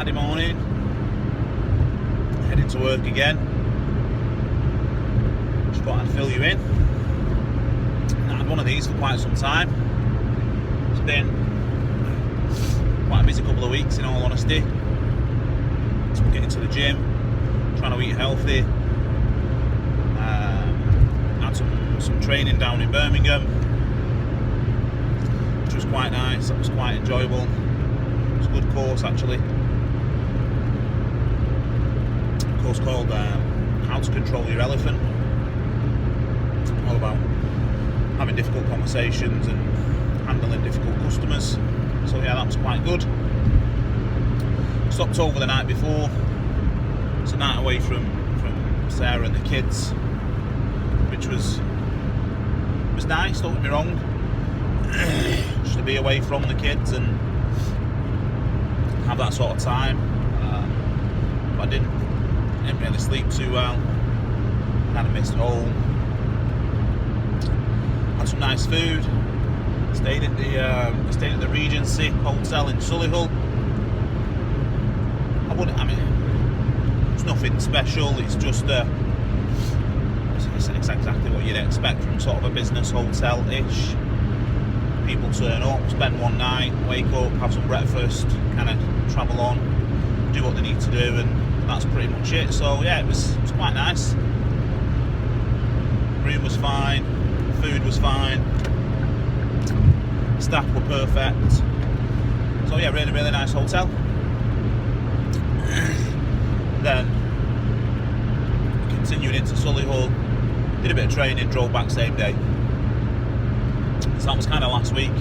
Saturday morning, heading to work again. Just thought I'd fill you in. I had one of these for quite some time. It's been quite a busy couple of weeks, in all honesty. Getting to the gym, trying to eat healthy. Had some training down in Birmingham, which was quite nice. That was quite enjoyable. It was a good course, actually. A course called How to Control Your Elephant. All about having difficult conversations and handling difficult customers. So yeah, that was quite good. Stopped over the night before. It's a night away from Sarah and the kids, which was nice, don't get me wrong. Just to be away from the kids and have that sort of time. But I didn't really sleep too well. Kind of missed home. Had some nice food. Stayed at the Regency Hotel in Solihull. It's nothing special. It's just it's exactly what you'd expect from sort of a business hotel-ish. People turn up, spend one night, wake up, have some breakfast, kind of travel on, do what they need to do, and that's pretty much it. So yeah, it was quite nice. Room was fine, food was fine, staff were perfect. So yeah, really, really nice hotel. Then continued into Solihull, did a bit of training, drove back same day. So that was kind of last week.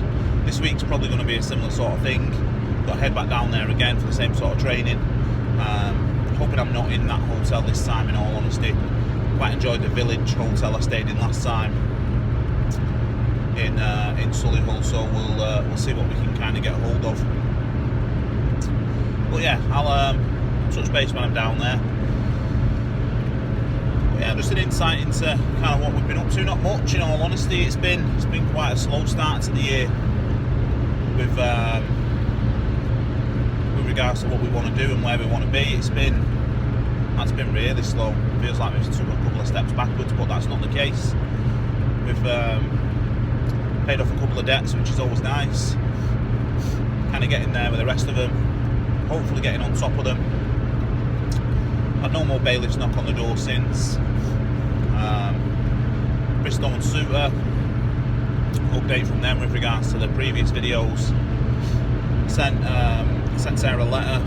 This week's probably going to be a similar sort of thing. Got to head back down there again for the same sort of training. Hoping I'm not in that hotel this time, in all honesty. Quite enjoyed the village hotel I stayed in last time in Solihull, so we'll see what we can kind of get hold of. But yeah, I'll touch base when I'm down there. But yeah, just an insight into kind of what we've been up to. Not much, in all honesty. It's been quite a slow start to the year with regards to what we want to do and where we want to be. That's been really slow. Feels like we've took a couple of steps backwards, but that's not the case. We've paid off a couple of debts, which is always nice. Kind of getting there with the rest of them. Hopefully getting on top of them. Had no more bailiffs knock on the door since. Bristol and Suter, update from them with regards to the previous videos. Sent Sarah a letter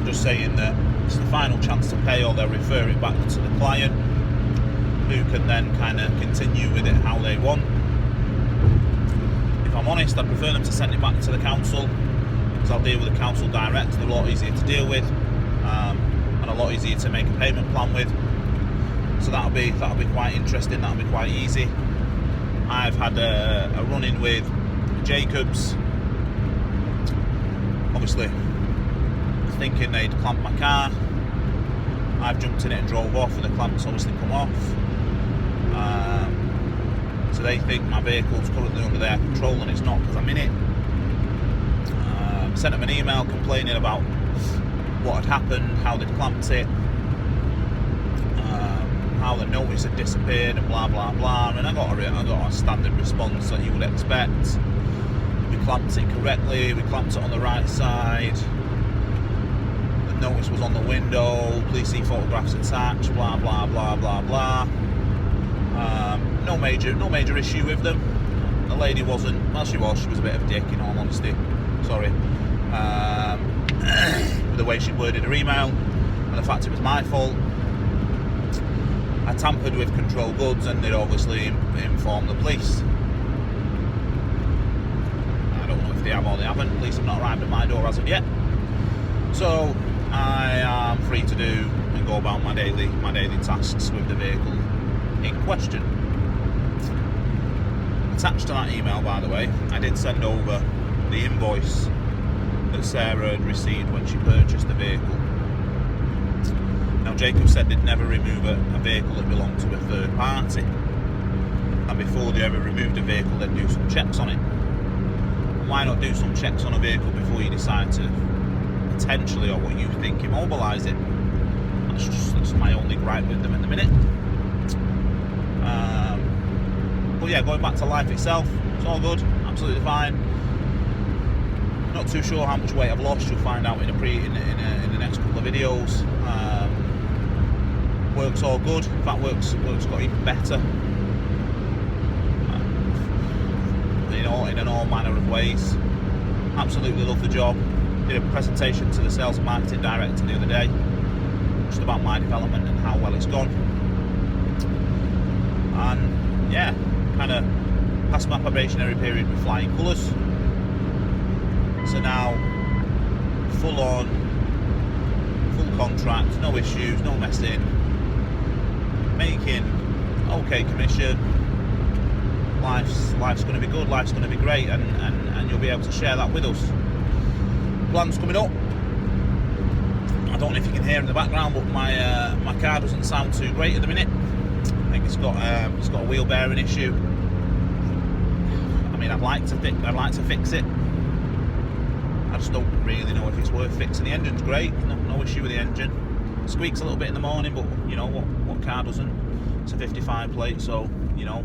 just saying that it's the final chance to pay, or they'll refer it back to the client, who can then kind of continue with it how they want. If I'm honest, I'd prefer them to send it back to the council, because I'll deal with the council direct. They're a lot easier to deal with, and a lot easier to make a payment plan with. So that'll be quite interesting. That'll be quite easy. I've had a run-in with Jacobs, obviously thinking they'd clamped my car. I've jumped in it and drove off, and the clamps obviously come off. So they think my vehicle's currently under their control, and it's not, because I'm in it. Sent them an email complaining about what had happened, how they'd clamped it, how the notice had disappeared, and blah blah blah. And I got a standard response that you would expect. We clamped it correctly. We clamped it on the right side. The notice was on the window. Please see photographs attached. Blah blah blah blah blah. No major issue with them. The lady wasn't. Well, she was. She was a bit of a dick, in all honesty. Sorry. With the way she worded her email, and the fact it was my fault. I tampered with control goods, and they'd obviously informed the police. I don't know if they have or they haven't. The police have not arrived at my door as of yet. So I am free to do and go about my daily tasks with the vehicle in question. Attached to that email, by the way, I did send over the invoice that Sarah had received when she purchased the vehicle. Now, Jacob said they'd never remove a vehicle that belonged to a third party, and before they ever removed a vehicle, they'd do some checks on it. Why not do some checks on a vehicle before you decide to potentially, or what you think, immobilise it. That's my only gripe with them at the minute. But yeah, going back to life itself, it's all good, absolutely fine. Not too sure how much weight I've lost. You'll find out in the next couple of videos. Work's all good. In fact, work's got even better. In all manner of ways. Absolutely love the job. Did a presentation to the sales and marketing director the other day, just about my development and how well it's gone. And yeah, kind of passed my probationary period with flying colours. So now, full contract, no issues, no messing, making okay commission. Life's going to be good, life's going to be great, and you'll be able to share that with us. Plans coming up. I don't know if you can hear in the background, but my car doesn't sound too great at the minute. I think it's got a wheel bearing issue. I mean, I'd like to fix it. I just don't really know if it's worth fixing. The engine's great, no issue with the engine. Squeaks a little bit in the morning, but you know what car doesn't? It's a 55 plate, so you know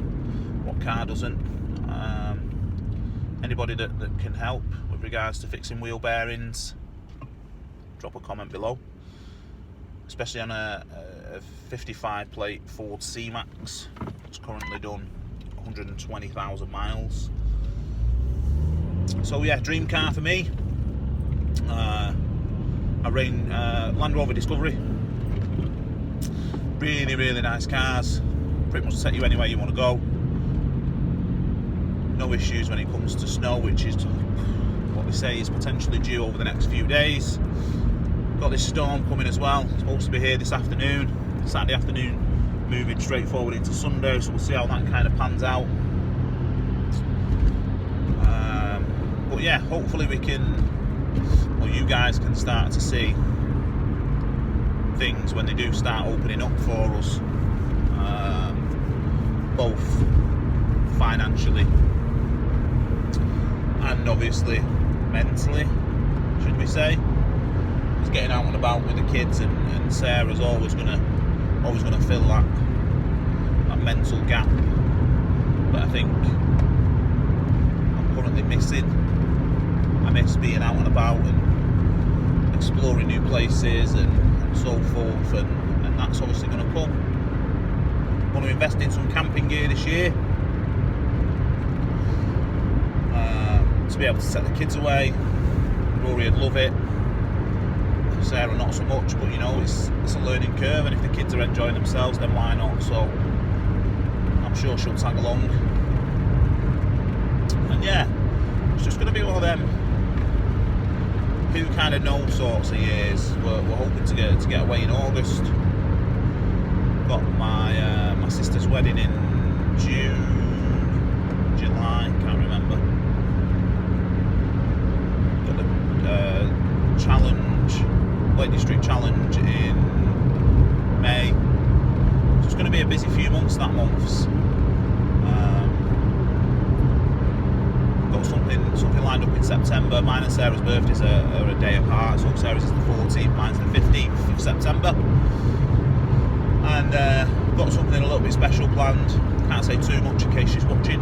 what car doesn't. Anybody that can help with regards to fixing wheel bearings, drop a comment below. Especially on a 55 plate Ford C-Max. It's currently done 120,000 miles. So yeah, dream car for me. Land Rover Discovery. Really nice cars. Pretty much take you anywhere you want to go. No issues when it comes to snow, which is what they say is potentially due over the next few days. Got this storm coming as well. It's supposed to be here this afternoon, Saturday afternoon, moving straight forward into Sunday, so we'll see how that kind of pans out. But yeah, hopefully we can, or you guys can start to see things when they do start opening up for us, both financially and obviously mentally, should we say. Just getting out and about with the kids, and Sarah's always gonna fill that mental gap that I think I'm currently missing. I miss being out and about and exploring new places and so forth, and that's obviously going to come. I want to invest in some camping gear this year to be able to set the kids away. Rory would love it, Sarah not so much, but you know, it's a learning curve, and if the kids are enjoying themselves, then why not? So I'm sure she'll tag along. And yeah, it's just going to be one of them who kind of know sorts of years. We're hoping to get away in August. Got my sister's wedding in June, July, can't remember. Got the challenge, Lake District Challenge in May. So it's going to be a busy few months that months. Got something lined up in September. Mine and Sarah's birthdays are a day apart, so Sarah's is the 14th, mine's the 15th of September. And got something a little bit special planned. Can't say too much in case she's watching.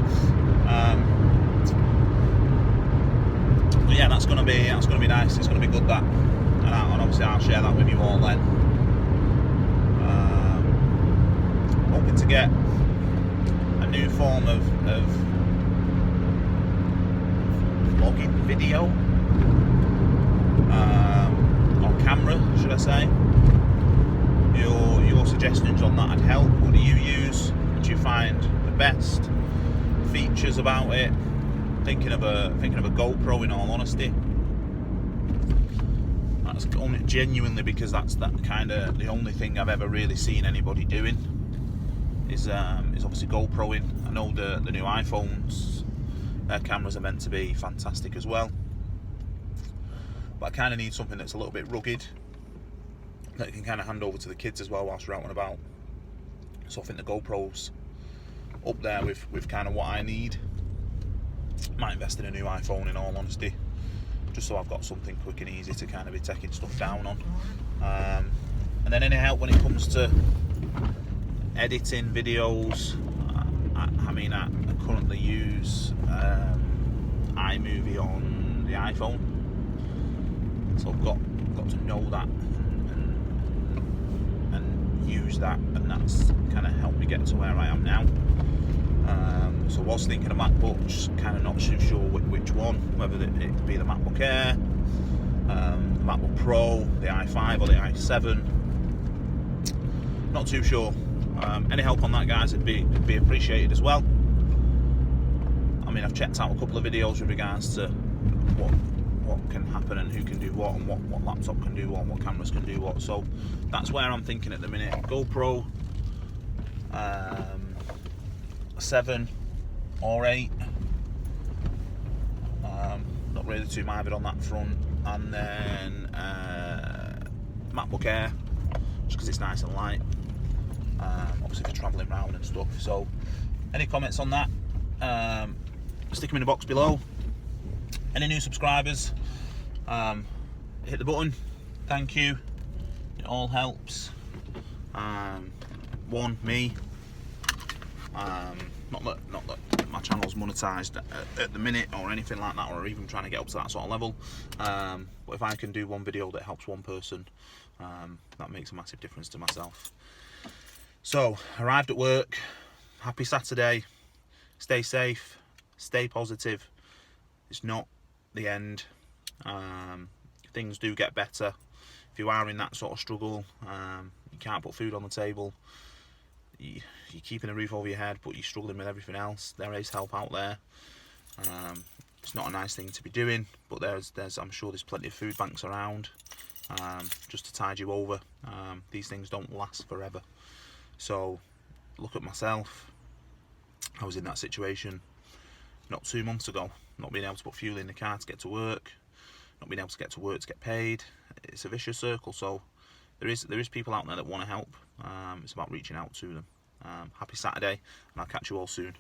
But yeah, that's gonna be nice. It's gonna be good, that, and obviously I'll share that with you all then. Hoping to get a new form of vlogging video, or camera, should I say. Your suggestions on that would help. What do you use? What do you find the best features about it? Thinking of a GoPro, in all honesty. That's only genuinely because that's kind of the only thing I've ever really seen anybody doing is obviously GoProing. I know the new iPhones, their cameras are meant to be fantastic as well, but I kind of need something that's a little bit rugged, that you can kind of hand over to the kids as well whilst we're out and about. So I think the GoPro's up there with kind of what I need. Might invest in a new iPhone, in all honesty. just so I've got something quick and easy to kind of be taking stuff down on. And then any help when it comes to editing videos, I currently use iMovie on the iPhone, so I've got to know that and use that, and that's kind of helped me get to where I am now. So I was thinking of MacBooks, kind of not too sure which one, whether it be the MacBook Air, the MacBook Pro, the i5 or the i7. Not too sure. Any help on that, guys, it'd be appreciated as well. I mean, I've checked out a couple of videos with regards to what can happen and who can do what, and what laptop can do what, and what cameras can do what. So that's where I'm thinking at the minute. GoPro 7 or 8. Not really too minded on that front. And then MacBook Air, just because it's nice and light. Obviously for travelling around and stuff. So any comments on that, stick them in the box below. Any new subscribers, hit the button. Thank you, it all helps. Me, not that my channel's monetized at the minute or anything like that, or even trying to get up to that sort of level, but if I can do one video that helps one person, that makes a massive difference to myself. So, arrived at work. Happy Saturday. Stay safe, stay positive. It's not the end. Things do get better. If you are in that sort of struggle, you can't put food on the table, you're keeping a roof over your head, but you're struggling with everything else, there is help out there. It's not a nice thing to be doing, but I'm sure there's plenty of food banks around, just to tide you over. These things don't last forever. So look at myself. I was in that situation not 2 months ago, not being able to put fuel in the car to get to work, not being able to get to work to get paid. It's a vicious circle. So there is people out there that want to help. It's about reaching out to them. Happy Saturday, and I'll catch you all soon.